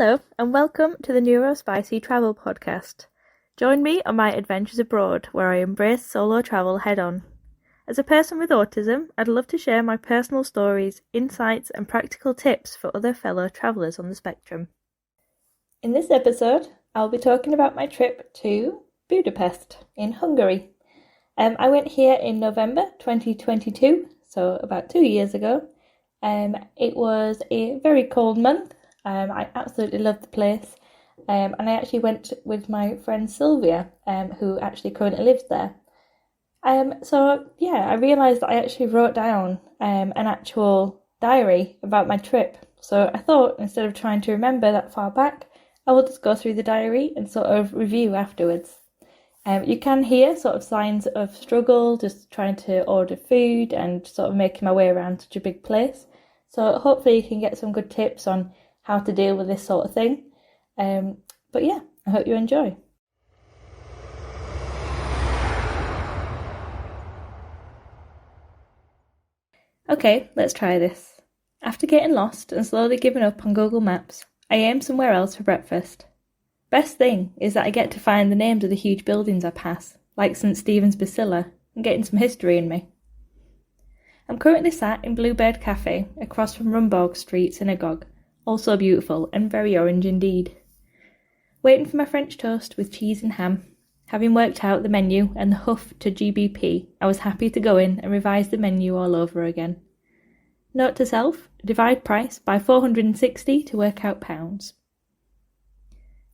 Hello and welcome to the Neurospicy Travel Podcast. Join me on my adventures abroad where I embrace solo travel head-on. As a person with autism, I'd love to share my personal stories, insights and practical tips for other fellow travellers on the spectrum. In this episode, I'll be talking about my trip to Budapest in Hungary. I went here in November 2022, so about 2 years ago. It was a very cold month. I absolutely loved the place, and I actually went with my friend Sylvia, who actually currently lives there. I realised that I actually wrote down an actual diary about my trip. So I thought, instead of trying to remember that far back, I will just go through the diary and sort of review afterwards. You can hear sort of signs of struggle, just trying to order food and sort of making my way around such a big place. So hopefully you can get some good tips on how to deal with this sort of thing. I hope you enjoy. Okay, let's try this. After getting lost and slowly giving up on Google Maps, I aim somewhere else for breakfast. Best thing is that I get to find the names of the huge buildings I pass, like St. Stephen's Basilica, and getting some history in me. I'm currently sat in Bluebird Cafe across from Rumborg Street Synagogue, also beautiful and very orange indeed. Waiting for my French toast with cheese and ham. Having worked out the menu and the hoof to GBP, I was happy to go in and revise the menu all over again. Note to self, divide price by 460 to work out pounds.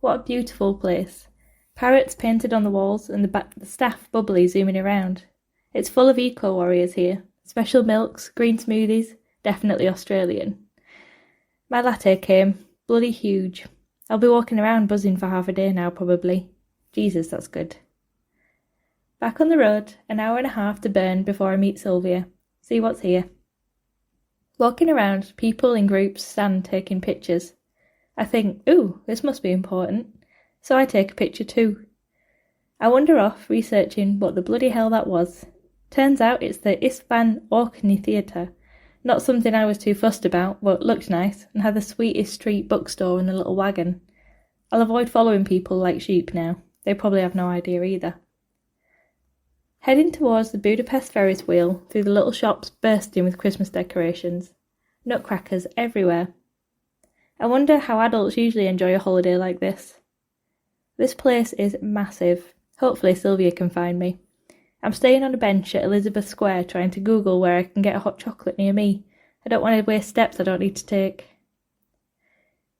What a beautiful place. Parrots painted on the walls and the staff bubbly zooming around. It's full of eco-warriors here. Special milks, green smoothies, definitely Australian. My latte came, bloody huge. I'll be walking around buzzing for half a day now probably. Jesus, that's good. Back on the road, an hour and a half to burn before I meet Sylvia. See what's here. Walking around, people in groups stand taking pictures. I think, ooh, this must be important. So I take a picture too. I wander off researching what the bloody hell that was. Turns out it's the István Orkney Theatre. Not something I was too fussed about, but looked nice and had the sweetest street bookstore in a little wagon. I'll avoid following people like sheep now. They probably have no idea either. Heading towards the Budapest Ferris wheel through the little shops bursting with Christmas decorations. Nutcrackers everywhere. I wonder how adults usually enjoy a holiday like this. This place is massive. Hopefully Sylvia can find me. I'm staying on a bench at Elizabeth Square trying to Google where I can get a hot chocolate near me. I don't want to waste steps I don't need to take.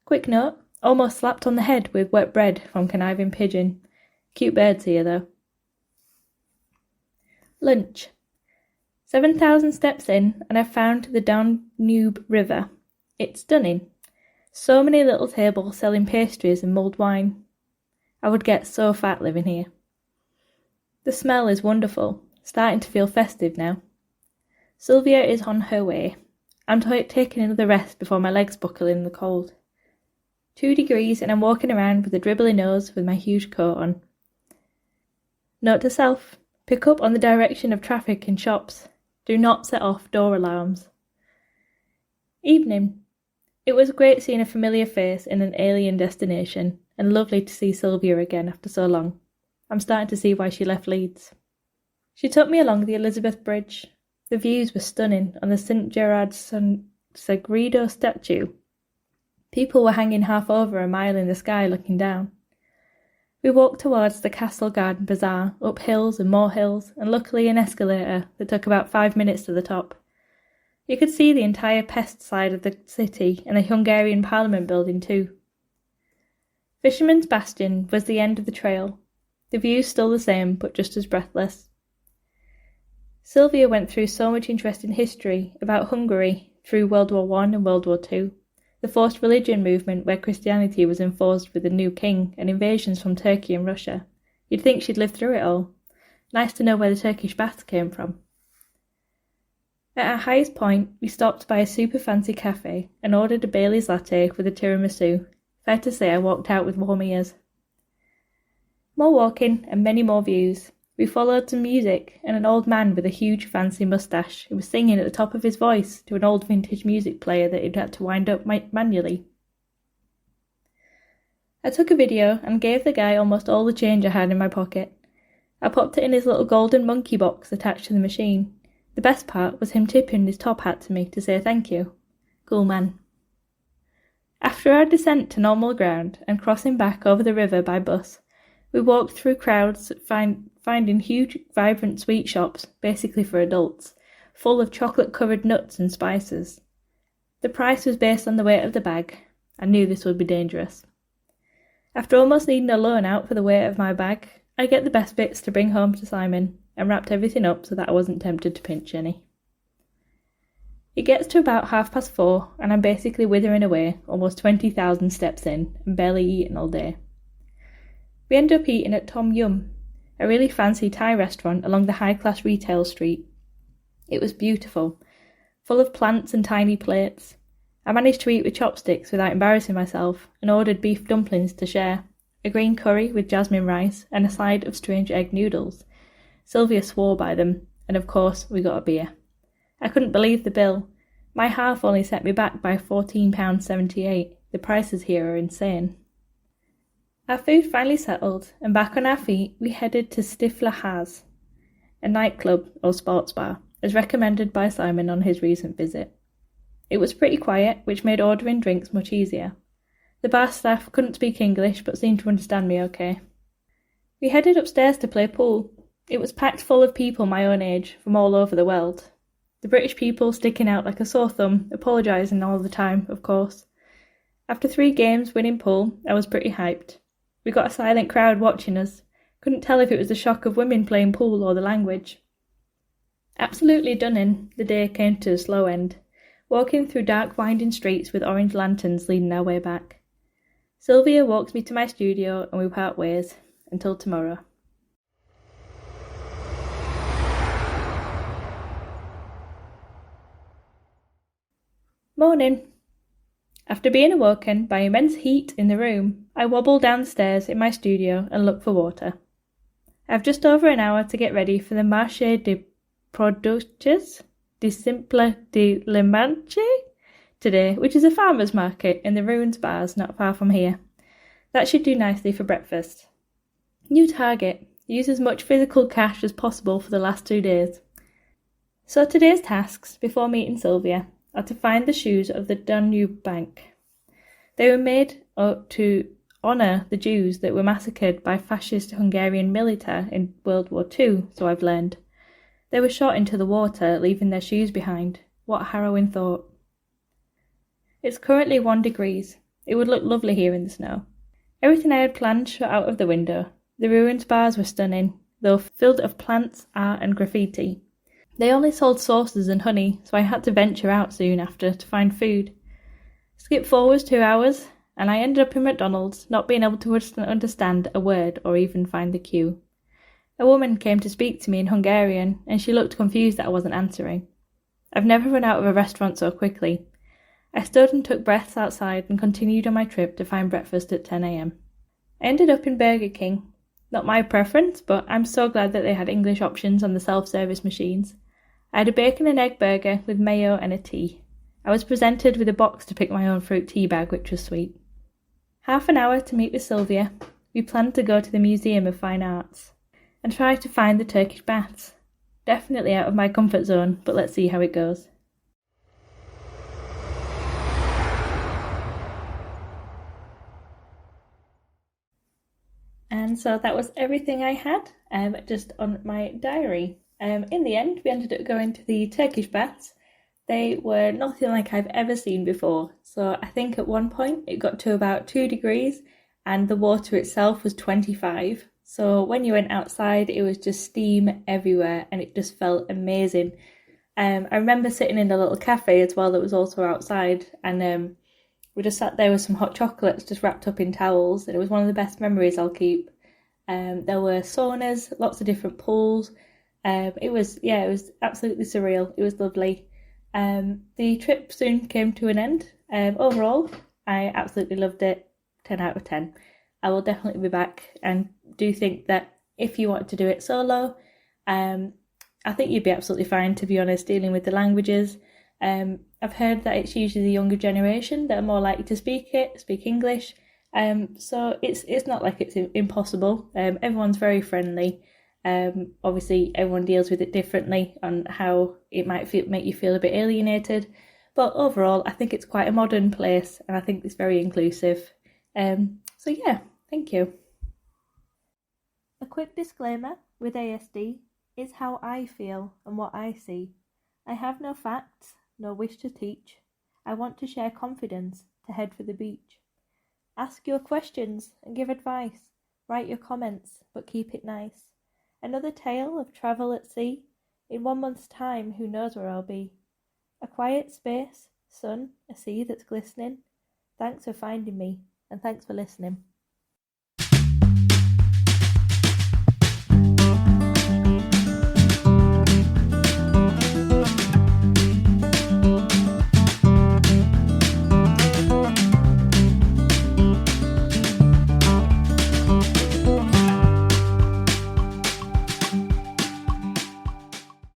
Quick note, almost slapped on the head with wet bread from Conniving Pigeon. Cute birds here though. Lunch. 7,000 steps in and I've found the Danube River. It's stunning. So many little tables selling pastries and mulled wine. I would get so fat living here. The smell is wonderful, starting to feel festive now. Sylvia is on her way. I'm taking another rest before my legs buckle in the cold. 2 degrees and I'm walking around with a dribbly nose with my huge coat on. Note to self, pick up on the direction of traffic in shops. Do not set off door alarms. Evening. It was great seeing a familiar face in an alien destination and lovely to see Sylvia again after so long. I'm starting to see why she left Leeds. She took me along the Elizabeth Bridge. The views were stunning on the St. Gerard Sagredo statue. People were hanging half over a mile in the sky looking down. We walked towards the Castle Garden Bazaar, up hills and more hills, and luckily an escalator that took about 5 minutes to the top. You could see the entire Pest side of the city and the Hungarian Parliament building too. Fisherman's Bastion was the end of the trail. The view's still the same, but just as breathless. Sylvia went through so much interesting history about Hungary through World War I and World War II, the forced religion movement where Christianity was enforced with a new king, and invasions from Turkey and Russia. You'd think she'd lived through it all. Nice to know where the Turkish baths came from. At our highest point, we stopped by a super fancy cafe and ordered a Bailey's latte with a tiramisu. Fair to say I walked out with warm ears. More walking and many more views. We followed some music and an old man with a huge fancy moustache who was singing at the top of his voice to an old vintage music player that he'd had to wind up manually. I took a video and gave the guy almost all the change I had in my pocket. I popped it in his little golden monkey box attached to the machine. The best part was him tipping his top hat to me to say thank you. Cool man. After our descent to normal ground and crossing back over the river by bus, we walked through crowds finding huge, vibrant sweet shops, basically for adults, full of chocolate-covered nuts and spices. The price was based on the weight of the bag. I knew this would be dangerous. After almost needing a loan out for the weight of my bag, I get the best bits to bring home to Simon and wrapped everything up so that I wasn't tempted to pinch any. It gets to about 4:30 and I'm basically withering away, almost 20,000 steps in, and barely eaten all day. We end up eating at Tom Yum, a really fancy Thai restaurant along the high-class retail street. It was beautiful, full of plants and tiny plates. I managed to eat with chopsticks without embarrassing myself and ordered beef dumplings to share, a green curry with jasmine rice and a side of strange egg noodles. Sylvia swore by them, and of course we got a beer. I couldn't believe the bill. My half only set me back by £14.78. The prices here are insane. Our food finally settled, and back on our feet we headed to Stifler Has, a nightclub or sports bar, as recommended by Simon on his recent visit. It was pretty quiet, which made ordering drinks much easier. The bar staff couldn't speak English but seemed to understand me okay. We headed upstairs to play pool. It was packed full of people my own age, from all over the world. The British people sticking out like a sore thumb, apologising all the time, of course. After 3 games winning pool, I was pretty hyped. We got a silent crowd watching us. Couldn't tell if it was the shock of women playing pool or the language. Absolutely done in, the day came to a slow end, walking through dark winding streets with orange lanterns leading our way back. Sylvia walks me to my studio and we part ways. Until tomorrow. Morning. After being awoken by immense heat in the room, I wobble down the stairs in my studio and look for water. I have just over an hour to get ready for the Marché de Productos de Simple de Limanche today, which is a farmer's market in the Ruins Bars not far from here. That should do nicely for breakfast. New target. Use as much physical cash as possible for the last 2 days. So today's tasks, before meeting Sylvia, are to find the shoes of the Danube Bank. They were made to honour the Jews that were massacred by fascist Hungarian militia in World War II, so I've learned. They were shot into the water, leaving their shoes behind. What a harrowing thought. It's currently 1 degree. It would look lovely here in the snow. Everything I had planned shot out of the window. The Ruins Bars were stunning, though filled of plants, art and graffiti. They only sold sauces and honey, so I had to venture out soon after to find food. Skip forwards 2 hours, and I ended up in McDonald's, not being able to understand a word or even find the queue. A woman came to speak to me in Hungarian, and she looked confused that I wasn't answering. I've never run out of a restaurant so quickly. I stood and took breaths outside and continued on my trip to find breakfast at 10 a.m. I ended up in Burger King. Not my preference, but I'm so glad that they had English options on the self-service machines. I had a bacon and egg burger with mayo and a tea. I was presented with a box to pick my own fruit tea bag, which was sweet. Half an hour to meet with Sylvia. We planned to go to the Museum of Fine Arts and try to find the Turkish baths. Definitely out of my comfort zone, but let's see how it goes. And so that was everything I had, just on my diary. In the end, we ended up going to the Turkish baths. They were nothing like I've ever seen before. So I think at one point it got to about 2 degrees and the water itself was 25. So when you went outside, it was just steam everywhere and it just felt amazing. I remember sitting in a little cafe as well that was also outside, and we just sat there with some hot chocolates just wrapped up in towels, and it was one of the best memories I'll keep. There were saunas, lots of different pools. It was absolutely surreal. It was lovely. The trip soon came to an end. Overall, I absolutely loved it. 10 out of 10. I will definitely be back, and do think that if you want to do it solo, I think you'd be absolutely fine, to be honest, dealing with the languages. I've heard that it's usually the younger generation that are more likely to speak English, So it's not like it's impossible. Everyone's very friendly. Obviously, everyone deals with it differently on how it might make you feel a bit alienated. But overall, I think it's quite a modern place, and I think it's very inclusive. So yeah, thank you. A quick disclaimer with ASD is how I feel and what I see. I have no facts, no wish to teach. I want to share confidence to head for the beach. Ask your questions and give advice. Write your comments, but keep it nice. Another tale of travel at sea. In 1 month's time, who knows where I'll be. A quiet space, sun, a sea that's glistening. Thanks for finding me, and thanks for listening.